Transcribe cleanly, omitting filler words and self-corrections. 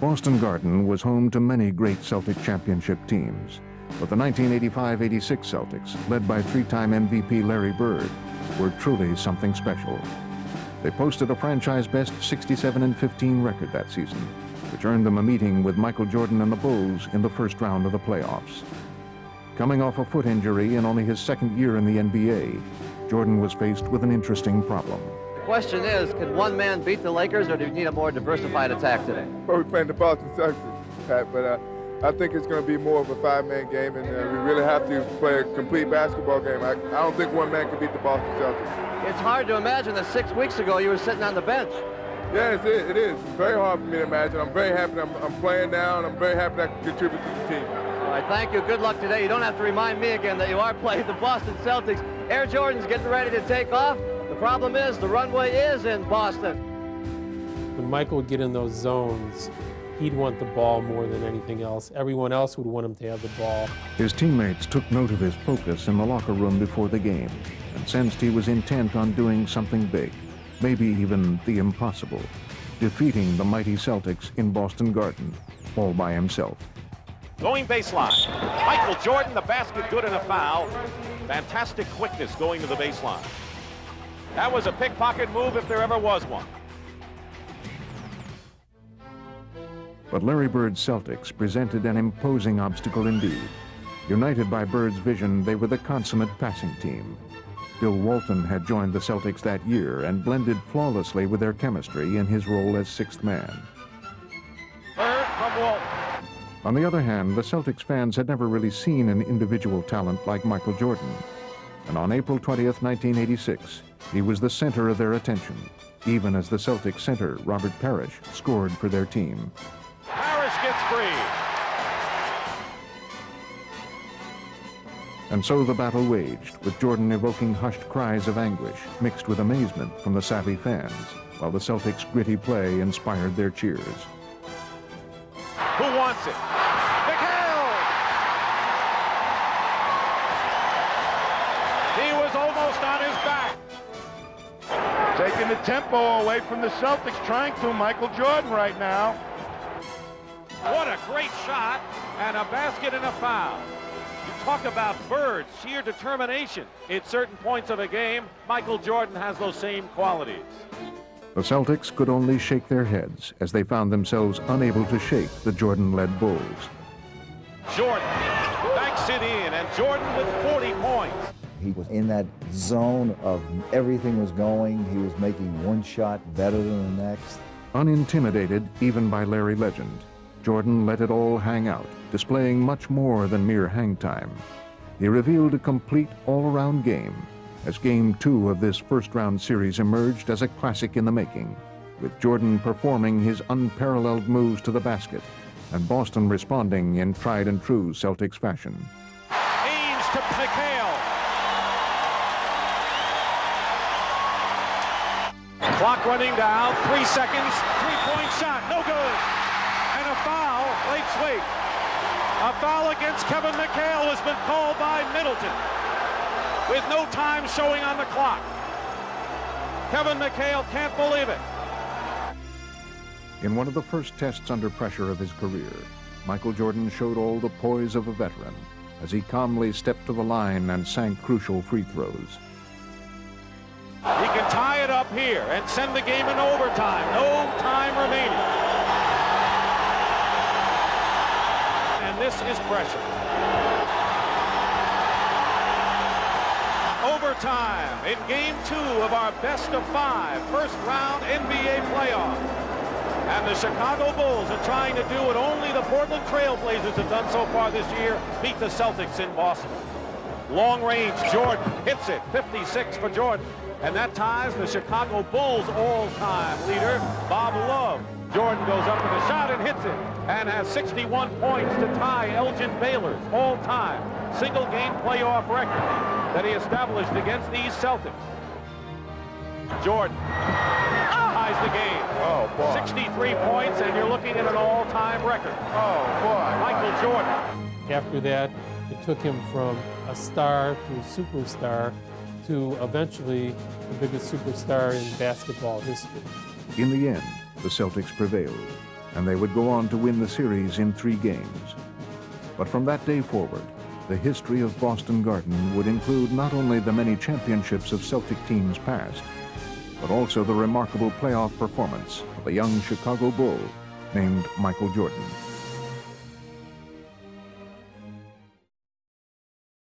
Boston Garden was home to many great Celtic championship teams, but the 1985-86 Celtics, led by three-time MVP Larry Bird, were truly something special. They posted a franchise-best 67-15 record that season, which earned them a meeting with Michael Jordan and the Bulls in the first round of the playoffs. Coming off a foot injury in only his second year in the NBA, Jordan was faced with an interesting problem. The question is, can one man beat the Lakers, or do you need a more diversified attack today? Well, we're playing the Boston Celtics, Pat, but I think it's going to be more of a five-man game, and we really have to play a complete basketball game. I don't think one man can beat the Boston Celtics. It's hard to imagine that 6 weeks ago you were sitting on the bench. Yes, it is. It's very hard for me to imagine. I'm very happy I'm playing now, and I'm very happy that I can contribute to the team. All right, thank you. Good luck today. You don't have to remind me again that you are playing the Boston Celtics. Air Jordan's getting ready to take off. The problem is the runway is in Boston. When Michael would get in those zones, he'd want the ball more than anything else. Everyone else would want him to have the ball. His teammates took note of his focus in the locker room before the game and sensed he was intent on doing something big, maybe even the impossible, defeating the mighty Celtics in Boston Garden all by himself. Going baseline. Michael Jordan, the basket good and a foul. Fantastic quickness going to the baseline. That was a pickpocket move if there ever was one. But Larry Bird's Celtics presented an imposing obstacle indeed. United by Bird's vision, they were the consummate passing team. Bill Walton had joined the Celtics that year and blended flawlessly with their chemistry in his role as sixth man. Bird from Walton. On the other hand, the Celtics fans had never really seen an individual talent like Michael Jordan. And on April 20th, 1986, he was the center of their attention, even as the Celtics center, Robert Parrish, scored for their team. Parrish gets free. And so the battle waged, with Jordan evoking hushed cries of anguish mixed with amazement from the savvy fans, while the Celtics' gritty play inspired their cheers. Who wants it? McHale! He was almost on his back. Taking the tempo away from the Celtics, trying to Michael Jordan right now. What a great shot, and a basket and a foul. You talk about Bird's sheer determination at certain points of a game. Michael Jordan has those same qualities. The Celtics could only shake their heads as they found themselves unable to shake the Jordan-led Bulls. Jordan banks it in, and Jordan with 40 points. He was in that zone of everything was going. He was making one shot better than the next. Unintimidated even by Larry Legend, Jordan let it all hang out, displaying much more than mere hang time. He revealed a complete all-around game, as Game 2 of this first-round series emerged as a classic in the making, with Jordan performing his unparalleled moves to the basket and Boston responding in tried-and-true Celtics fashion. Haynes to McHale. Clock running down, 3 seconds, three-point shot, no good. And a foul, late sweep. A foul against Kevin McHale has been called by Middleton, with no time showing on the clock. Kevin McHale can't believe it. In one of the first tests under pressure of his career, Michael Jordan showed all the poise of a veteran as he calmly stepped to the line and sank crucial free throws. He can tie it up here and send the game in overtime. No time remaining. And this is pressure. Overtime in Game 2 of our best-of-5 first-round NBA playoff. And the Chicago Bulls are trying to do what only the Portland Trail Blazers have done so far this year, beat the Celtics in Boston. Long range, Jordan hits it, 56 for Jordan. And that ties the Chicago Bulls all-time leader, Bob Love. Jordan goes up with a shot and hits it, and has 61 points to tie Elgin Baylor's all-time single-game playoff record that he established against these Celtics. Jordan ties the game. Oh, boy. 63 points, and you're looking at an all-time record. Oh, boy. Michael Jordan. After that, it took him from a star to a superstar to eventually the biggest superstar in basketball history. In the end, the Celtics prevailed. and they would go on to win the series in 3 games. But from that day forward, the history of Boston Garden would include not only the many championships of Celtic teams past, but also the remarkable playoff performance of a young Chicago Bull named Michael Jordan.